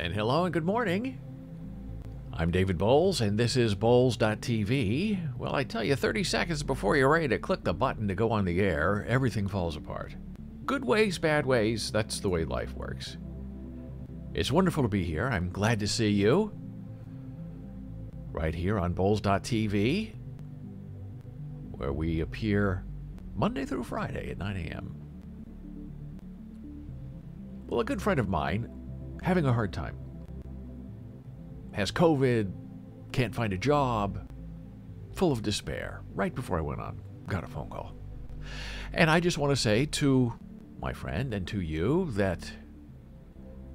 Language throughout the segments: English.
And hello and good morning. I'm David Bowles, and this is Bowles.tv. Well, I tell you, 30 seconds before you're ready to click the button to go on the air, everything falls apart. Good ways, bad ways, that's the way life works. It's wonderful to be here. I'm glad to see you. Right here on Bowles.tv, where we appear Monday through Friday at 9 a.m. Well, a good friend of mine, having a hard time. Has COVID, can't find a job, full of despair. Right before I went on, got a phone call. And I just want to say to my friend and to you that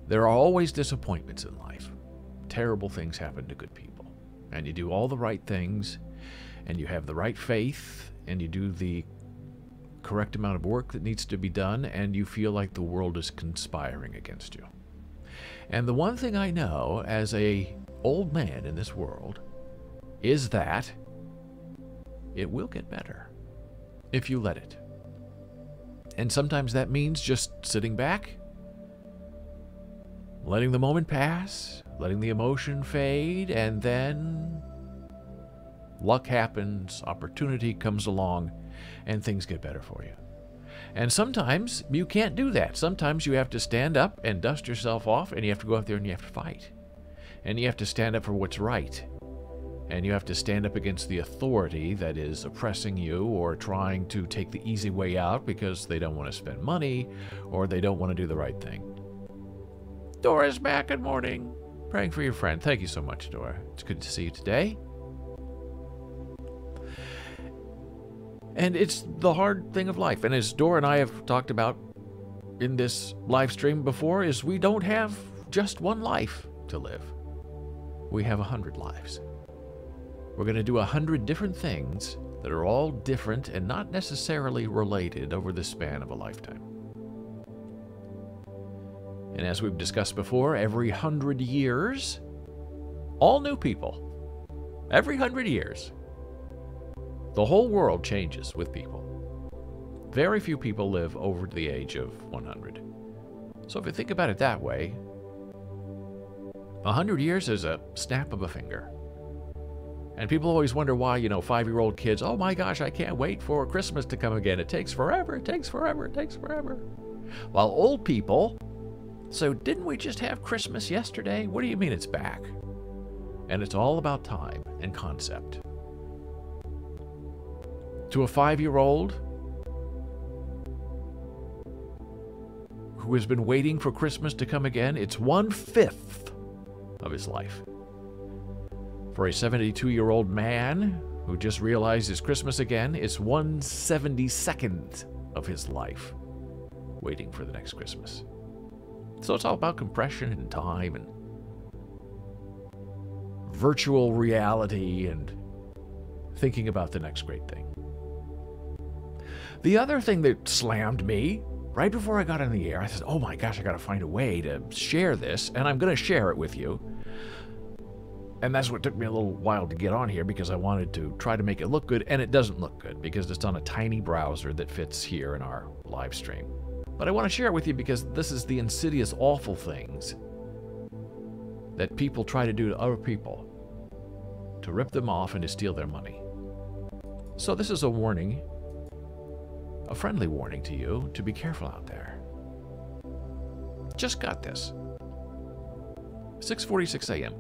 there are always disappointments in life. Terrible things happen to good people. And you do all the right things, and you have the right faith, and you do the correct amount of work that needs to be done, and you feel like the world is conspiring against you. And the one thing I know as a old man in this world is that it will get better if you let it. And sometimes that means just sitting back, letting the moment pass, letting the emotion fade, and then luck happens, opportunity comes along, and things get better for you. And sometimes you can't do that. Sometimes you have to stand up and dust yourself off, and you have to go out there and you have to fight. And you have to stand up for what's right. And you have to stand up against the authority that is oppressing you or trying to take the easy way out because they don't want to spend money or they don't want to do the right thing. Dora's back. Good morning. Praying for your friend. Thank you so much, Dora. It's good to see you today. And it's the hard thing of life. And as Dora and I have talked about in this live stream before, is we don't have just one life to live. We have 100 lives. We're going to do 100 different things that are all different and not necessarily related over the span of a lifetime. And as we've discussed before, every 100 years, all new people. Every 100 years. The whole world changes with people. Very few people live over the age of 100. So if you think about it that way, 100 years is a snap of a finger. And people always wonder why, 5-year-old kids, oh my gosh, I can't wait for Christmas to come again. It takes forever, it takes forever, it takes forever. While old people, so didn't we just have Christmas yesterday? What do you mean it's back? And it's all about time and concept. To a 5-year-old who has been waiting for Christmas to come again, it's 1/5 of his life. For a 72-year-old man who just realized it's Christmas again, it's 1/72 of his life waiting for the next Christmas. So it's all about compression and time and virtual reality and thinking about the next great thing. The other thing that slammed me, right before I got on the air, I said, oh my gosh, I got to find a way to share this, and I'm going to share it with you. And that's what took me a little while to get on here, because I wanted to try to make it look good, and it doesn't look good, because it's on a tiny browser that fits here in our live stream. But I want to share it with you because this is the insidious, awful things that people try to do to other people, to rip them off and to steal their money. So this is a warning, a friendly warning to you to be careful out there. Just got this. 6:46 a.m.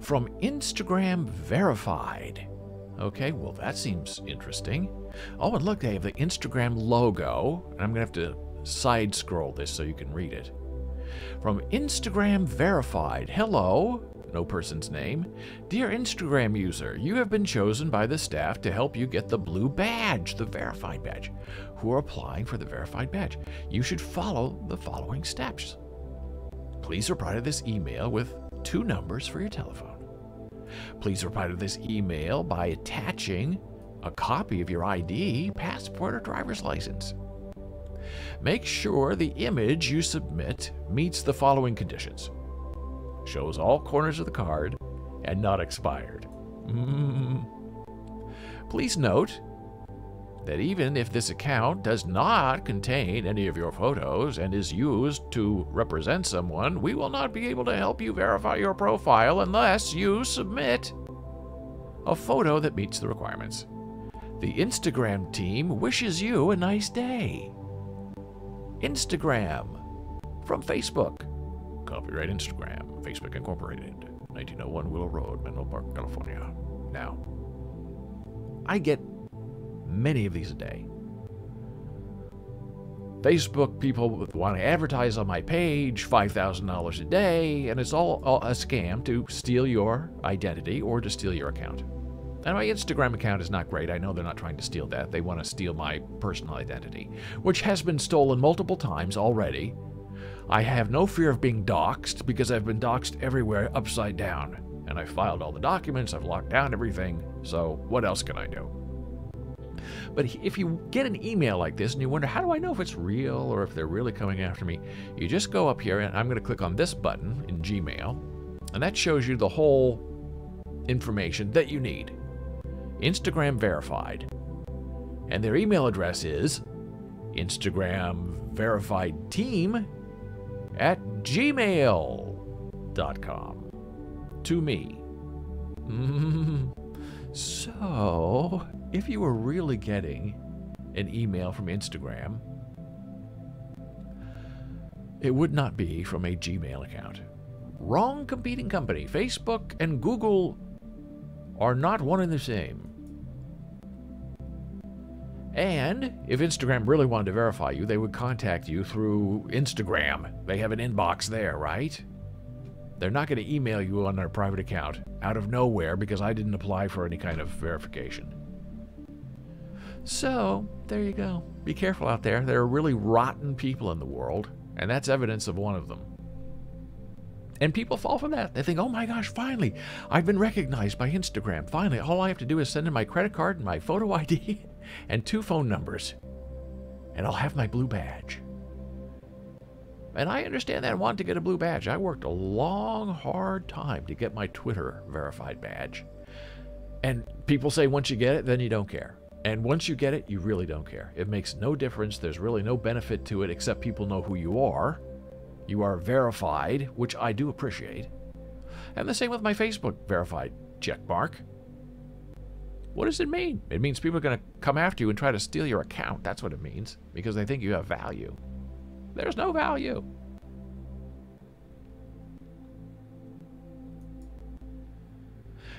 from Instagram Verified. Okay, well that seems interesting. Oh, and look, they have the Instagram logo. And I'm going to have to side scroll this so you can read it. From Instagram Verified. Hello. No person's name. Dear Instagram user, you have been chosen by the staff to help you get the blue badge, the verified badge. Who are applying for the verified badge? You should follow the following steps. Please reply to this email with 2 numbers for your telephone. Please reply to this email by attaching a copy of your ID, passport, or driver's license. Make sure the image you submit meets the following conditions. Shows all corners of the card and not expired. Please note that even if this account does not contain any of your photos and is used to represent someone, we will not be able to help you verify your profile unless you submit a photo that meets the requirements. The Instagram team wishes you a nice day. Instagram from Facebook. Copyright Instagram, Facebook Incorporated, 1901 Willow Road, Menlo Park, California. Now, I get many of these a day. Facebook people want to advertise on my page, $5,000 a day, and it's all a scam to steal your identity or to steal your account. And my Instagram account is not great. I know they're not trying to steal that. They want to steal my personal identity, which has been stolen multiple times already. I have no fear of being doxxed because I've been doxxed everywhere upside down. And I filed all the documents, I've locked down everything, so what else can I do? But if you get an email like this and you wonder, how do I know if it's real or if they're really coming after me? You just go up here and I'm going to click on this button in Gmail, and that shows you the whole information that you need. Instagram verified. And their email address is instagramverifiedteam@gmail.com. To me. So, if you were really getting an email from Instagram, it would not be from a Gmail account. Wrong competing company. Facebook and Google are not one and the same. And if Instagram really wanted to verify you, they would contact you through Instagram. They have an inbox there, right? They're not going to email you on their private account out of nowhere because I didn't apply for any kind of verification. So, there you go. Be careful out there. There are really rotten people in the world, and that's evidence of one of them. And people fall for that. They think, oh my gosh, finally, I've been recognized by Instagram. Finally, all I have to do is send in my credit card and my photo ID and 2 phone numbers, and I'll have my blue badge. And I understand that I want to get a blue badge. I worked a long, hard time to get my Twitter verified badge. And people say once you get it, then you don't care. And once you get it, you really don't care. It makes no difference. There's really no benefit to it except people know who you are. You are verified, which I do appreciate. And the same with my Facebook verified checkmark. What does it mean? It means people are going to come after you and try to steal your account. That's what it means, because they think you have value. There's no value.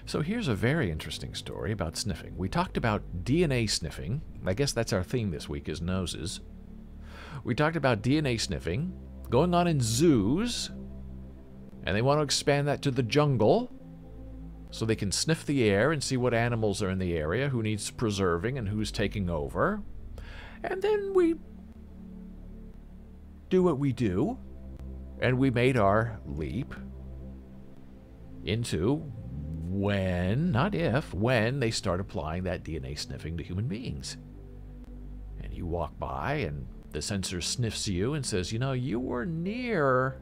So here's a very interesting story about sniffing. We talked about DNA sniffing. I guess that's our theme this week, is noses. We talked about DNA sniffing going on in zoos, and they want to expand that to the jungle so they can sniff the air and see what animals are in the area, who needs preserving and who's taking over. And then we do what we do, and we made our leap into when, not if, when they start applying that DNA sniffing to human beings. And you walk by and the sensor sniffs you and says, you know, you were near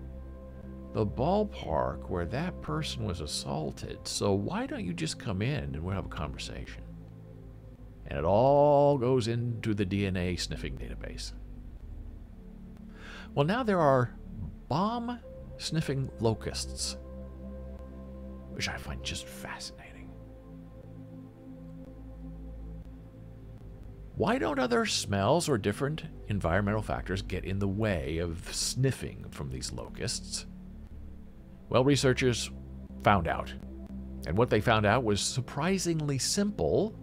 the ballpark where that person was assaulted, so why don't you just come in and we'll have a conversation? And it all goes into the DNA sniffing database. Well, now there are bomb-sniffing locusts, which I find just fascinating. Why don't other smells or different environmental factors get in the way of sniffing from these locusts? Well, researchers found out. And what they found out was surprisingly simple.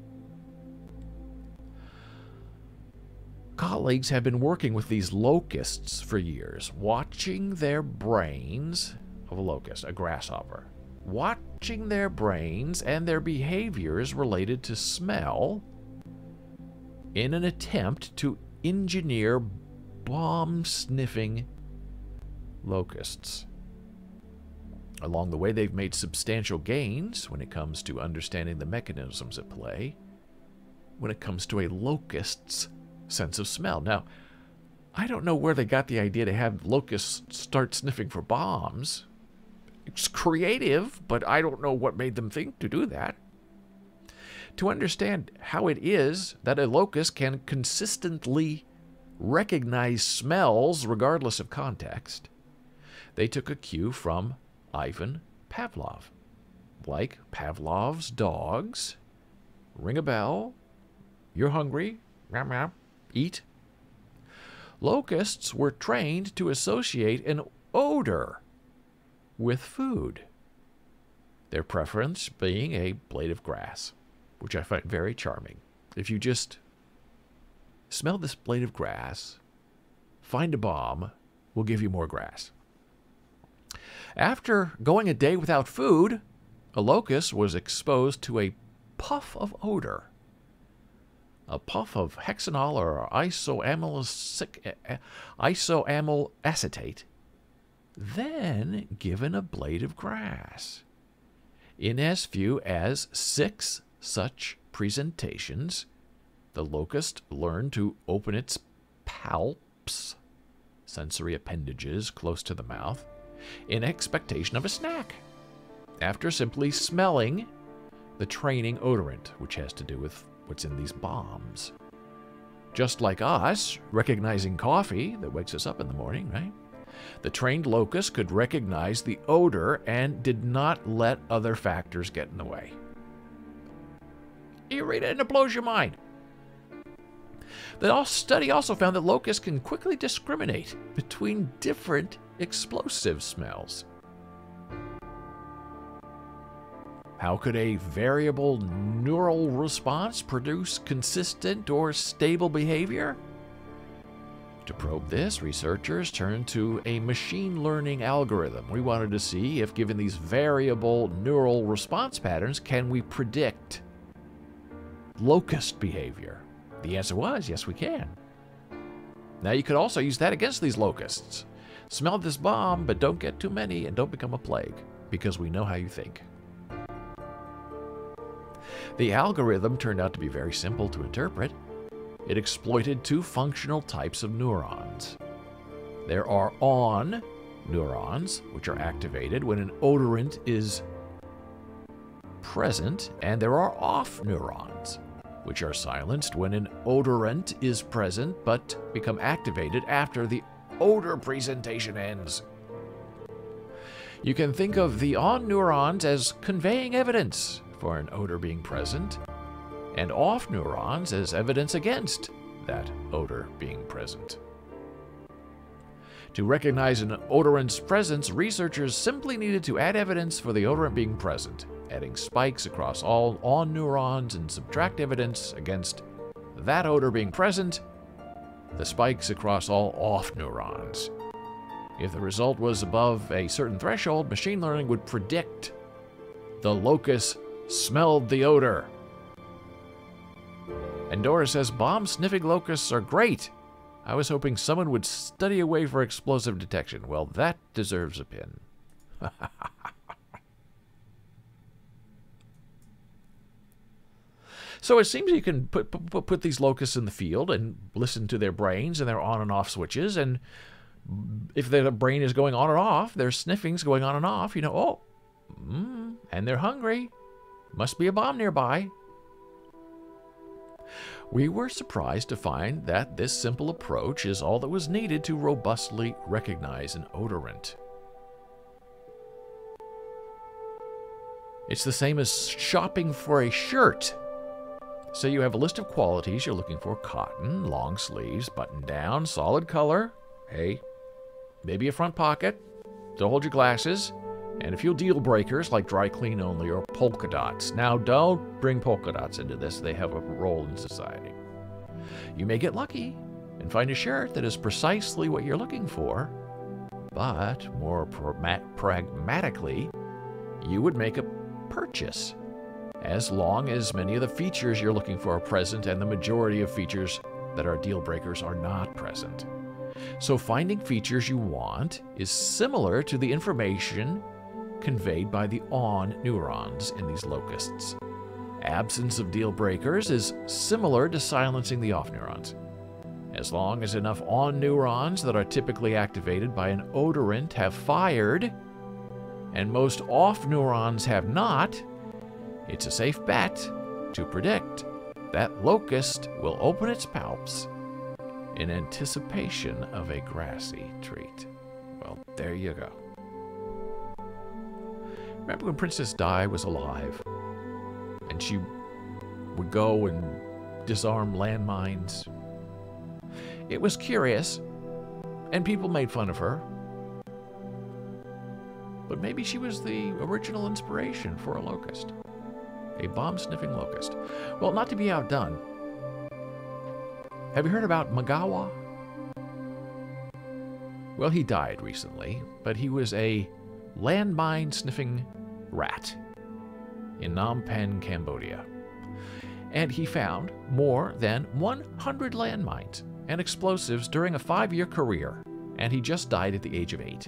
Colleagues have been working with these locusts for years, watching their brains of a locust, a grasshopper, watching their brains and their behaviors related to smell in an attempt to engineer bomb-sniffing locusts. Along the way, they've made substantial gains when it comes to understanding the mechanisms at play when it comes to a locust's sense of smell. Now, I don't know where they got the idea to have locusts start sniffing for bombs. It's creative, but I don't know what made them think to do that. To understand how it is that a locust can consistently recognize smells regardless of context, they took a cue from Ivan Pavlov. Like Pavlov's dogs, ring a bell, you're hungry, meow, meow, eat. Locusts were trained to associate an odor with food, their preference being a blade of grass, which I find very charming. If you just smell this blade of grass, find a bomb, we'll give you more grass. After going a day without food, a locust was exposed to a puff of odor. A puff of hexanol or isoamyl acetate, then given a blade of grass. In as few as 6 such presentations, the locust learned to open its palps, sensory appendages close to the mouth, in expectation of a snack, after simply smelling the training odorant, which has to do with what's in these bombs. Just like us, recognizing coffee that wakes us up in the morning, right? The trained locust could recognize the odor and did not let other factors get in the way. You read it and it blows your mind. The study also found that locusts can quickly discriminate between different explosive smells. How could a variable neural response produce consistent or stable behavior? To probe this, researchers turned to a machine learning algorithm. We wanted to see if, given these variable neural response patterns, can we predict locust behavior? The answer was, yes, we can. Now, you could also use that against these locusts. Smell this bomb, but don't get too many and don't become a plague, because we know how you think. The algorithm turned out to be very simple to interpret. It exploited 2 functional types of neurons. There are on neurons, which are activated when an odorant is present, and there are off neurons, which are silenced when an odorant is present but become activated after the odor presentation ends. You can think of the on neurons as conveying evidence for an odor being present, and off neurons as evidence against that odor being present. To recognize an odorant's presence, researchers simply needed to add evidence for the odorant being present, adding spikes across all on neurons, and subtract evidence against that odor being present, the spikes across all off neurons. If the result was above a certain threshold, machine learning would predict the locust smelled the odor. And Dora says, bomb-sniffing locusts are great. I was hoping someone would study a way for explosive detection. Well, that deserves a pin. So it seems you can put these locusts in the field and listen to their brains and their on and off switches. And if their brain is going on and off, their sniffing's going on and off, you know, and they're hungry. Must be a bomb nearby. We were surprised to find that this simple approach is all that was needed to robustly recognize an odorant. It's the same as shopping for a shirt. So you have a list of qualities you're looking for: cotton, long sleeves, button down, solid color, hey, maybe a front pocket, don't hold your glasses, and a few deal breakers like dry clean only or polka dots. Now, don't bring polka dots into this. They have a role in society. You may get lucky and find a shirt that is precisely what you're looking for, but more pragmatically, you would make a purchase as long as many of the features you're looking for are present and the majority of features that are deal breakers are not present. So finding features you want is similar to the information conveyed by the on neurons in these locusts. Absence of deal breakers is similar to silencing the off neurons. As long as enough on neurons that are typically activated by an odorant have fired, and most off neurons have not, it's a safe bet to predict that locust will open its palps in anticipation of a grassy treat. Well, there you go. Remember when Princess Di was alive and she would go and disarm landmines? It was curious, and people made fun of her. But maybe she was the original inspiration for a locust. A bomb-sniffing locust. Well, not to be outdone, have you heard about Magawa? Well, he died recently, but he was a landmine-sniffing rat in Phnom Penh, Cambodia. And he found more than 100 landmines and explosives during a 5-year career, and he just died at the age of 8.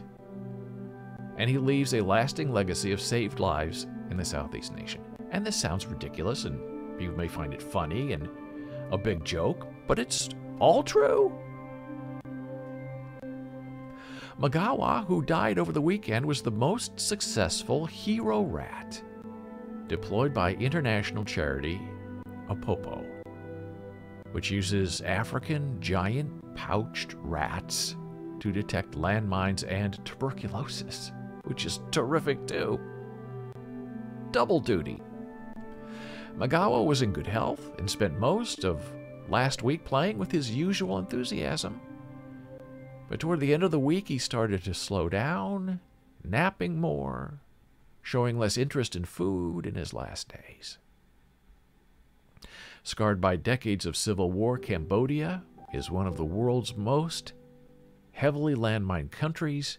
And he leaves a lasting legacy of saved lives in the Southeast nation. And this sounds ridiculous, and people may find it funny and a big joke, but it's all true. Magawa, who died over the weekend, was the most successful hero rat deployed by international charity Apopo, which uses African giant pouched rats to detect landmines and tuberculosis, which is terrific too. Double duty. Magawa was in good health and spent most of last week playing with his usual enthusiasm. But toward the end of the week, he started to slow down, napping more, showing less interest in food in his last days. Scarred by decades of civil war, Cambodia is one of the world's most heavily landmined countries,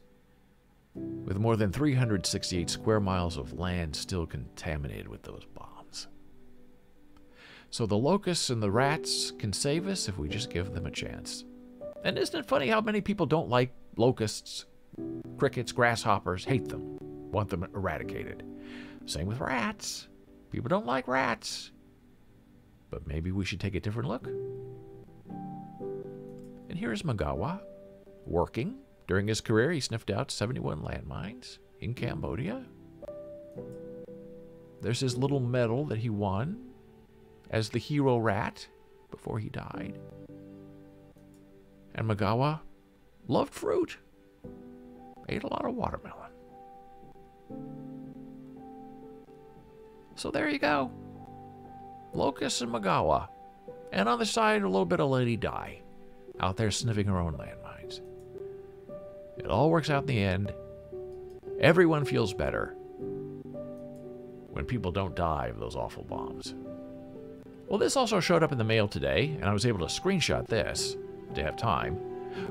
with more than 368 square miles of land still contaminated with those bombs. So the locusts and the rats can save us if we just give them a chance. And isn't it funny how many people don't like locusts, crickets, grasshoppers, hate them, want them eradicated? Same with rats. People don't like rats. But maybe we should take a different look. And here's Magawa, working. During his career, he sniffed out 71 landmines in Cambodia. There's his little medal that he won as the hero rat before he died. And Magawa loved fruit, ate a lot of watermelon. So there you go. Locust and Magawa. And on the side, a little bit of Lady Di, out there sniffing her own landmines. It all works out in the end. Everyone feels better when people don't die of those awful bombs. Well, this also showed up in the mail today, and I was able to screenshot this to have time,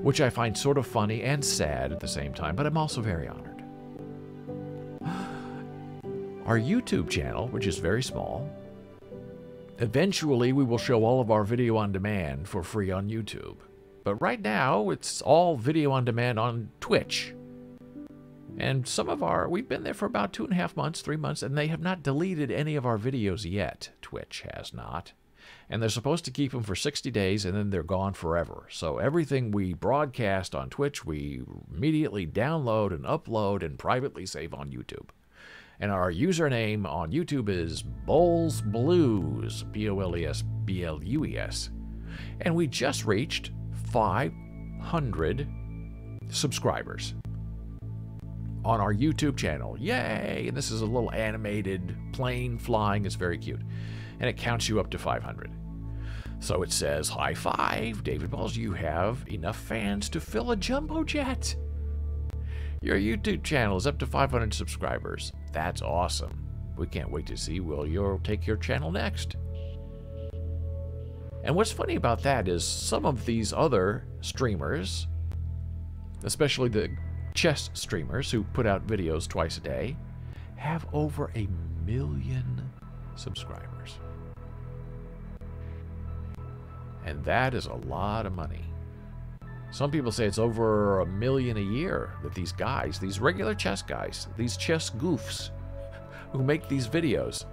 which I find sort of funny and sad at the same time, but I'm also very honored. Our YouTube channel, which is very small, eventually we will show all of our video on demand for free on YouTube. But right now, it's all video on demand on Twitch. And we've been there for about 2.5 months, 3 months, and they have not deleted any of our videos yet. Twitch has not. And they're supposed to keep them for 60 days, and then they're gone forever. So everything we broadcast on Twitch, we immediately download and upload and privately save on YouTube. And our username on YouTube is Bowls Blues, BOLES, and we just reached 500 subscribers on our YouTube channel. Yay! And this is a little animated plane flying. It's very cute. And it counts you up to 500. So it says, high five, David Balls, you have enough fans to fill a jumbo jet. Your YouTube channel is up to 500 subscribers. That's awesome. We can't wait to see where you'll take your channel next. And what's funny about that is some of these other streamers, especially the chess streamers who put out videos twice a day, have over 1 million subscribers. And that is a lot of money. Some people say it's over $1 million a year that these guys, these regular chess guys, these chess goofs who make these videos,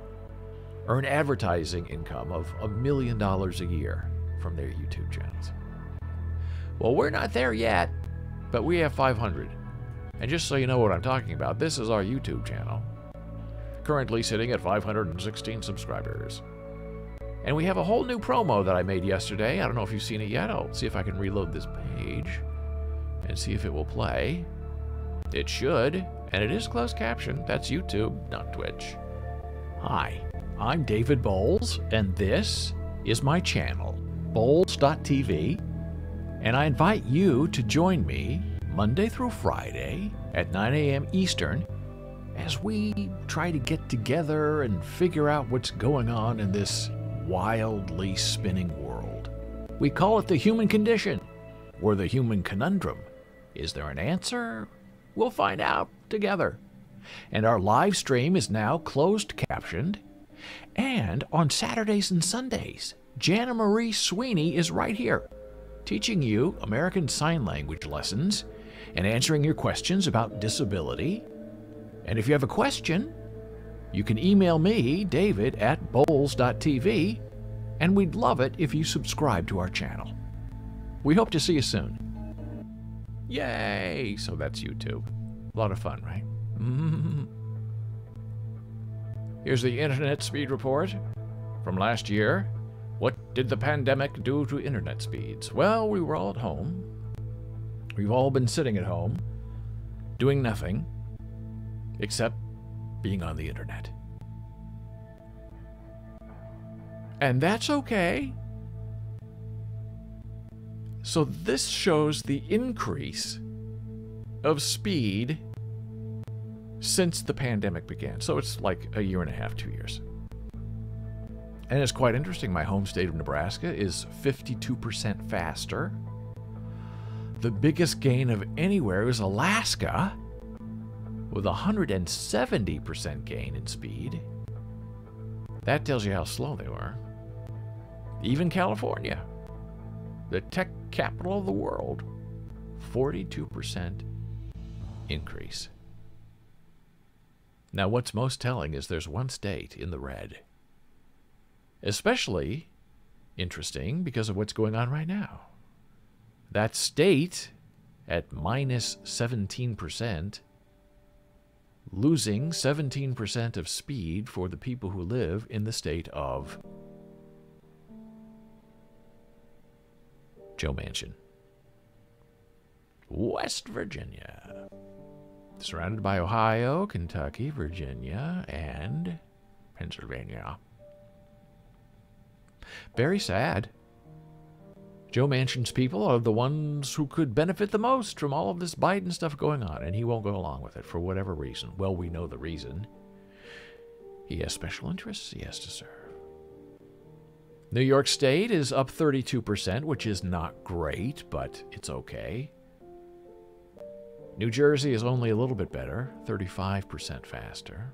earn advertising income of $1 million a year from their YouTube channels. Well, we're not there yet, but we have 500. And just so you know what I'm talking about, this is our YouTube channel, currently sitting at 516 subscribers. And we have a whole new promo that I made yesterday. I don't know if you've seen it yet. I'll see if I can reload this page and see if it will play. It should, and it is closed caption. That's YouTube, not Twitch. Hi, I'm David Bowles, and this is my channel, Bowles.tv, and I invite you to join me Monday through Friday at 9 a.m. Eastern as we try to get together and figure out what's going on in this wildly spinning world. We call it the human condition, or the human conundrum. Is there an answer? We'll find out together. And our live stream is now closed captioned. And on Saturdays and Sundays, Jana Marie Sweeney is right here, teaching you American Sign Language lessons and answering your questions about disability. And if you have a question, you can email me, David, at Bowles.tv, and we'd love it if you subscribe to our channel. We hope to see you soon. Yay! So that's YouTube. A lot of fun, right? Here's the Internet Speed Report from last year. What did the pandemic do to internet speeds? Well, we were all at home. We've all been sitting at home, doing nothing, except being on the internet. And that's okay. So this shows the increase of speed since the pandemic began. So it's like a year and a half, 2 years. And it's quite interesting. My home state of Nebraska is 52% faster. The biggest gain of anywhere is Alaska, with 170% gain in speed. That tells you how slow they were. Even California, the tech capital of the world, 42% increase. Now, what's most telling is there's one state in the red. Especially interesting because of what's going on right now. That state at minus 17%, losing 17% of speed for the people who live in the state of Joe Manchin, West Virginia, surrounded by Ohio, Kentucky, Virginia, and Pennsylvania. Very sad. Joe Manchin's people are the ones who could benefit the most from all of this Biden stuff going on, and he won't go along with it for whatever reason. Well, we know the reason. He has special interests he has to serve. New York State is up 32%, which is not great, but it's okay. New Jersey is only a little bit better, 35% faster.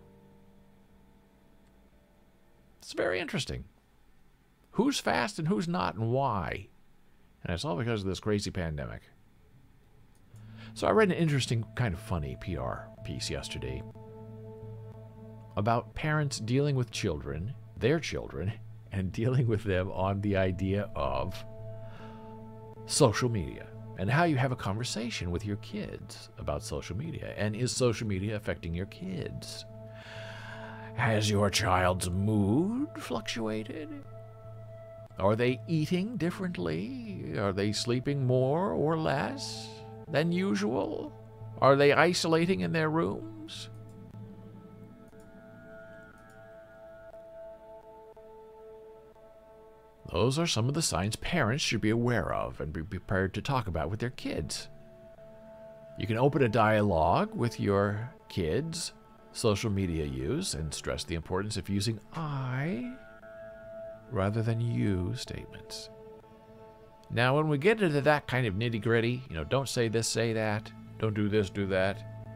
It's very interesting. Who's fast and who's not and why? And it's all because of this crazy pandemic. So I read an interesting, kind of funny PR piece yesterday about parents dealing with children, their children, and dealing with them on the idea of social media and how you have a conversation with your kids about social media. And is social media affecting your kids? Has your child's mood fluctuated? Are they eating differently? Are they sleeping more or less than usual? Are they isolating in their rooms? Those are some of the signs parents should be aware of and be prepared to talk about with their kids. You can open a dialogue with your kids' social media use and stress the importance of using I rather than you statements. Now, when we get into that kind of nitty-gritty, don't say this, say that, don't do this, do that.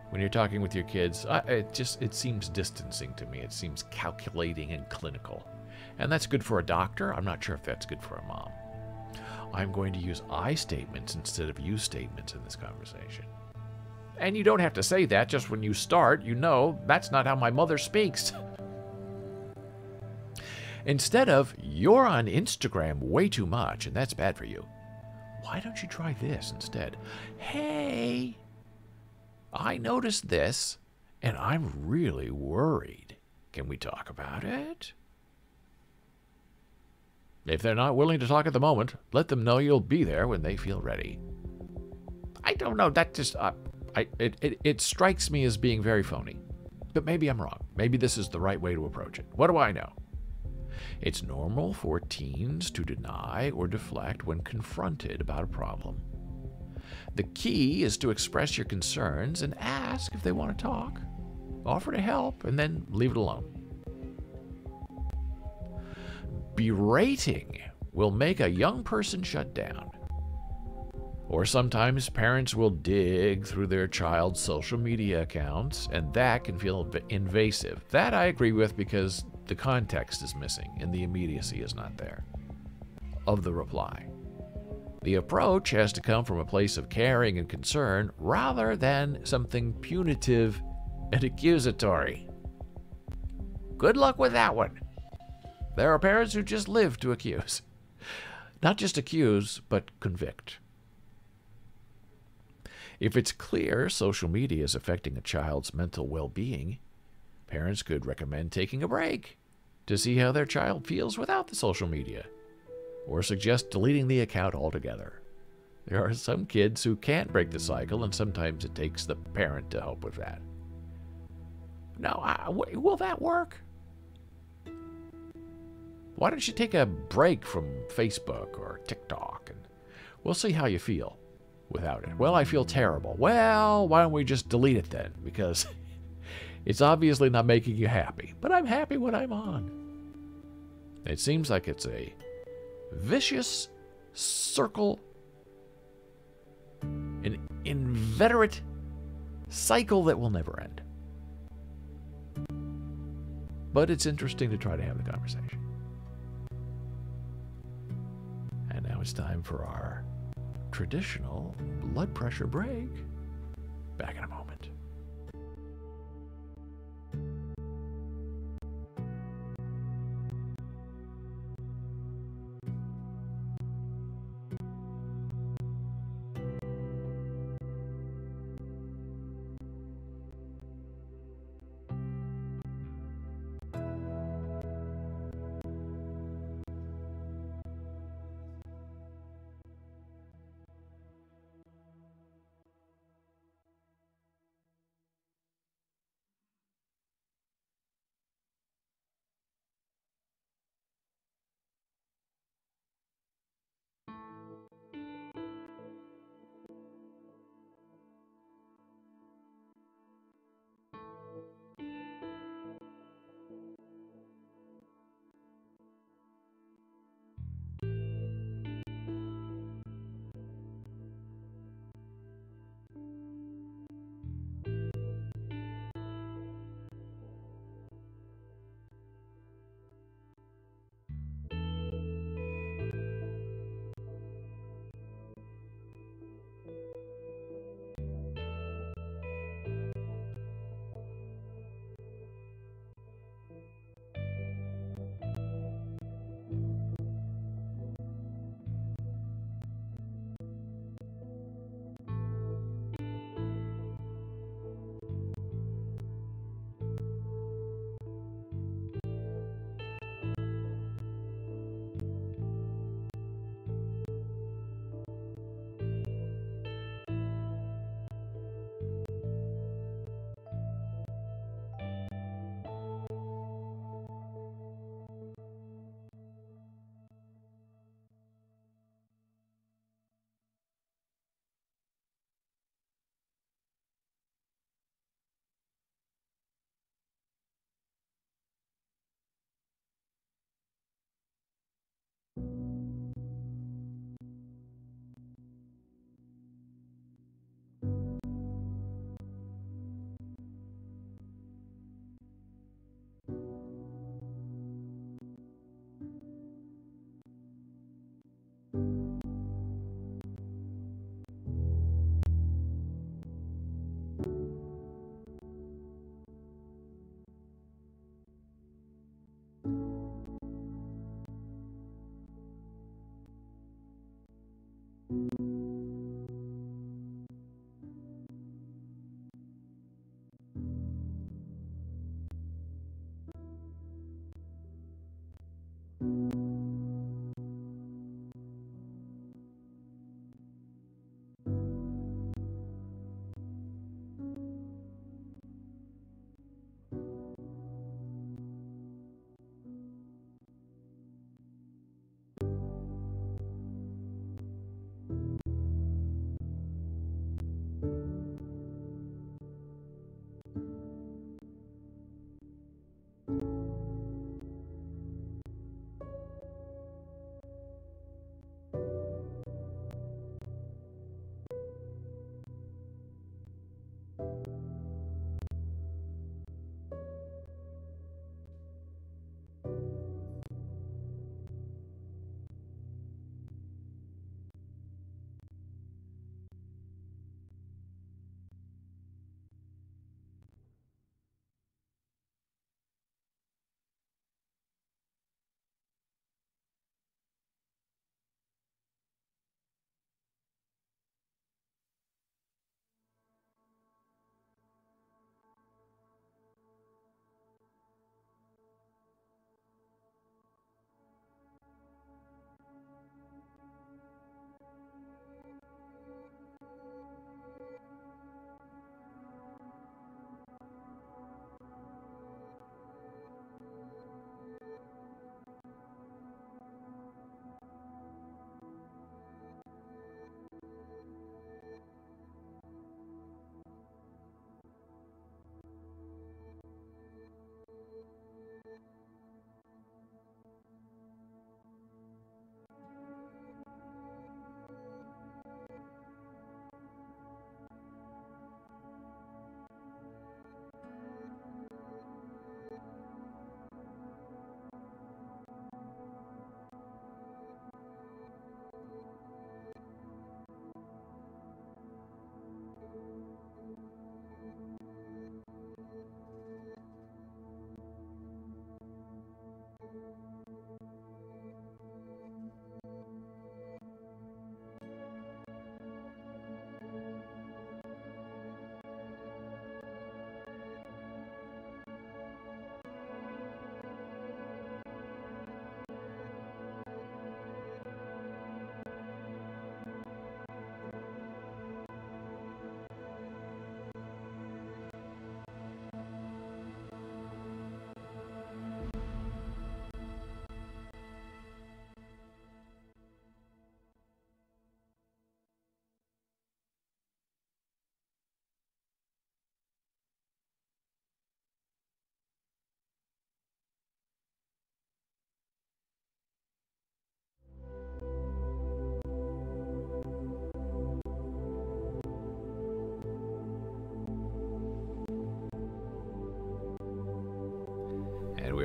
When you're talking with your kids, it seems distancing to me. It seems calculating and clinical. And that's good for a doctor. I'm not sure if that's good for a mom. I'm going to use I statements instead of you statements in this conversation. And you don't have to say that just when you start. That's not how my mother speaks. Instead of, you're on Instagram way too much, and that's bad for you. Why don't you try this instead? Hey, I noticed this, and I'm really worried. Can we talk about it? If they're not willing to talk at the moment, let them know you'll be there when they feel ready. I don't know, that just, it strikes me as being very phony. But maybe I'm wrong. Maybe this is the right way to approach it. What do I know? It's normal for teens to deny or deflect when confronted about a problem. The key is to express your concerns and ask if they want to talk. Offer to help, and then leave it alone. Berating will make a young person shut down. Or sometimes parents will dig through their child's social media accounts, and that can feel invasive. That I agree with because the context is missing and the immediacy is not there of the reply. The approach has to come from a place of caring and concern rather than something punitive and accusatory. Good luck with that one. There are parents who just live to accuse. Not just accuse, but convict. If it's clear social media is affecting a child's mental well-being, parents could recommend taking a break to see how their child feels without the social media, or suggest deleting the account altogether. There are some kids who can't break the cycle, and sometimes it takes the parent to help with that. Now, will that work? Why don't you take a break from Facebook or TikTok, and we'll see how you feel without it. Well, I feel terrible. Well, why don't we just delete it then? Because it's obviously not making you happy. But I'm happy when I'm on. It seems like it's a vicious circle, an inveterate cycle that will never end. But it's interesting to try to have the conversation. And now it's time for our traditional blood pressure break. Back in a moment.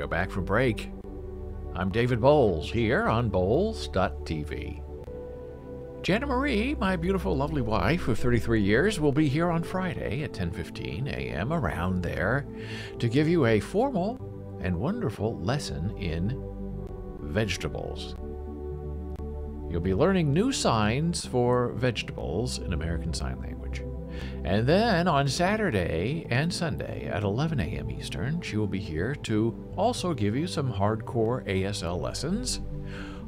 We're back from break. I'm David Bowles here on Bowles.tv. Jana Marie, my beautiful, lovely wife of 33 years, will be here on Friday at 10:15 a.m. around there to give you a formal and wonderful lesson in vegetables. You'll be learning new signs for vegetables in American Sign Language. And then on Saturday and Sunday at 11 a.m. Eastern, she will be here to also give you some hardcore ASL lessons.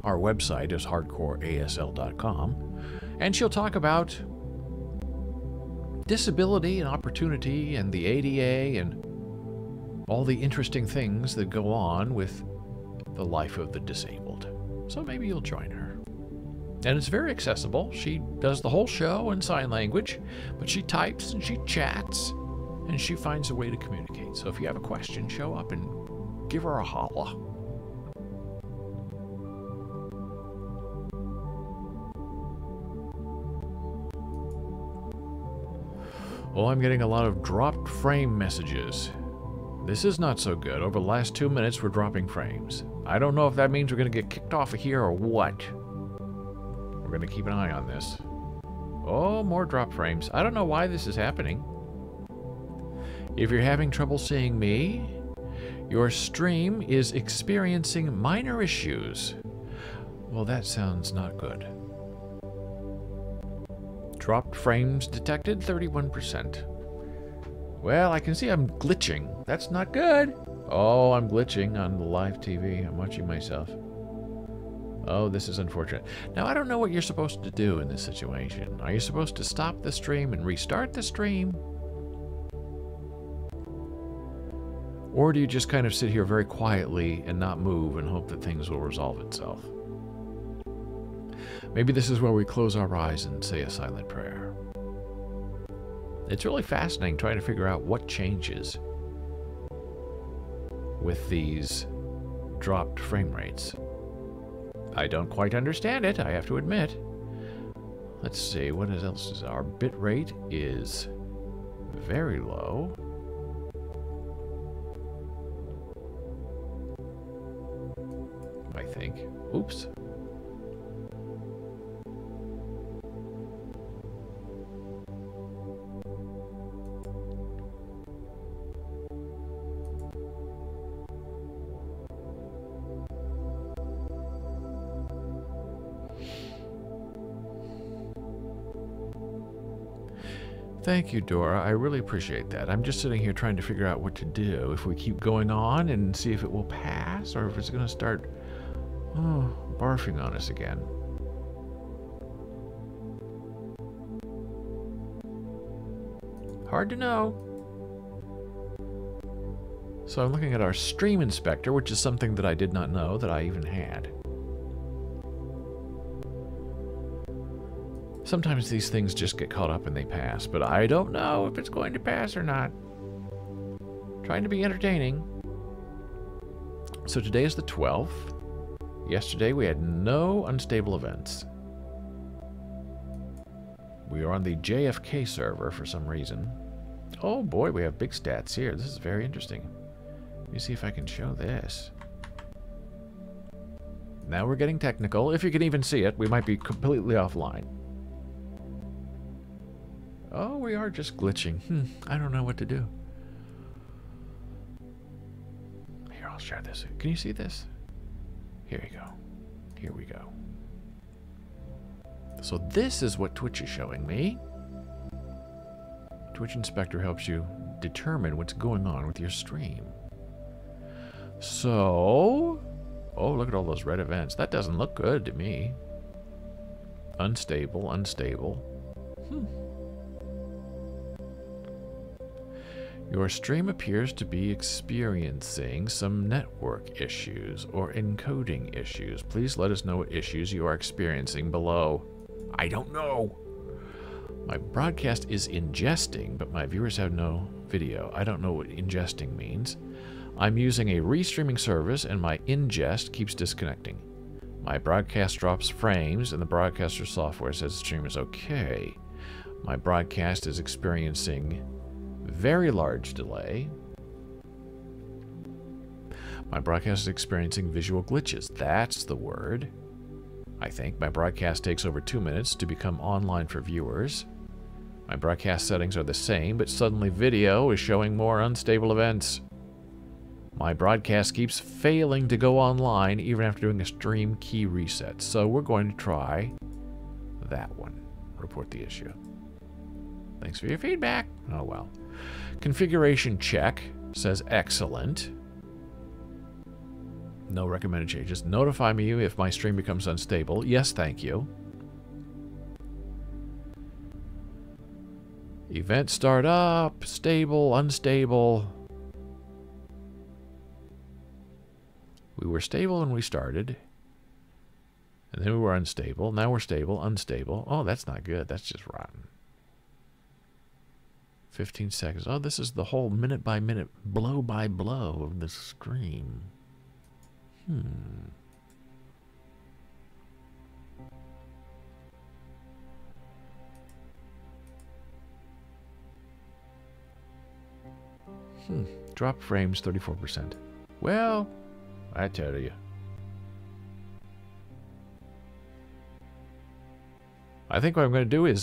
Our website is hardcoreasl.com. And she'll talk about disability and opportunity and the ADA and all the interesting things that go on with the life of the disabled. So maybe you'll join her. And it's very accessible. She does the whole show in sign language, but she types and she chats and she finds a way to communicate. So if you have a question, show up and give her a holla. Oh, I'm getting a lot of dropped frame messages. This is not so good. Over the last 2 minutes, we're dropping frames. I don't know if that means we're going to get kicked off of here or what. We're going to keep an eye on this. Oh, more drop frames. I don't know why this is happening. If you're having trouble seeing me, your stream is experiencing minor issues. Well, that sounds not good. Dropped frames detected, 31%. Well, I can see I'm glitching. That's not good. Oh, I'm glitching on the live TV. I'm watching myself. Oh, this is unfortunate. Now, I don't know what you're supposed to do in this situation. Are you supposed to stop the stream and restart the stream? Or do you just kind of sit here very quietly and not move and hope that things will resolve itself? Maybe this is where we close our eyes and say a silent prayer. It's really fascinating trying to figure out what changes with these dropped frame rates. I don't quite understand it, I have to admit. Let's see, what else is our bit rate is very low. I think. Oops. Thank you, Dora. I really appreciate that. I'm just sitting here trying to figure out what to do. If we keep going on and see if it will pass, or if it's going to start barfing on us again. Hard to know. So I'm looking at our stream inspector, which is something that I did not know that I even had. Sometimes these things just get caught up and they pass, but I don't know if it's going to pass or not. Trying to be entertaining. So today is the 12th. Yesterday we had no unstable events. We are on the JFK server for some reason. Oh boy, we have big stats here. This is very interesting. Let me see if I can show this. Now we're getting technical. If you can even see it, we might be completely offline. Oh, we are just glitching. I don't know what to do. Here, I'll share this. Can you see this? Here you go. Here we go. So this is what Twitch is showing me. Twitch Inspector helps you determine what's going on with your stream. So, oh, look at all those red events. That doesn't look good to me. Unstable, unstable. Your stream appears to be experiencing some network issues or encoding issues. Please let us know what issues you are experiencing below. I don't know. My broadcast is ingesting, but my viewers have no video. I don't know what ingesting means. I'm using a restreaming service and my ingest keeps disconnecting. My broadcast drops frames and the broadcaster software says the stream is okay. My broadcast is experiencing very large delay. My broadcast is experiencing visual glitches. That's the word. I think. My broadcast takes over 2 minutes to become online for viewers. My broadcast settings are the same, but suddenly video is showing more unstable events. My broadcast keeps failing to go online even after doing a stream key reset. So we're going to try that one. Report the issue. Thanks for your feedback. Oh well. Configuration check says excellent. No recommended changes. Notify me if my stream becomes unstable. Yes, thank you. Event start up. Stable, unstable. We were stable when we started. And then we were unstable. Now we're stable, unstable. Oh, that's not good. That's just rotten. 15 seconds. Oh, this is the whole minute by minute, blow by blow of the stream. Drop frames 34%. Well, I tell you. I think what I'm going to do is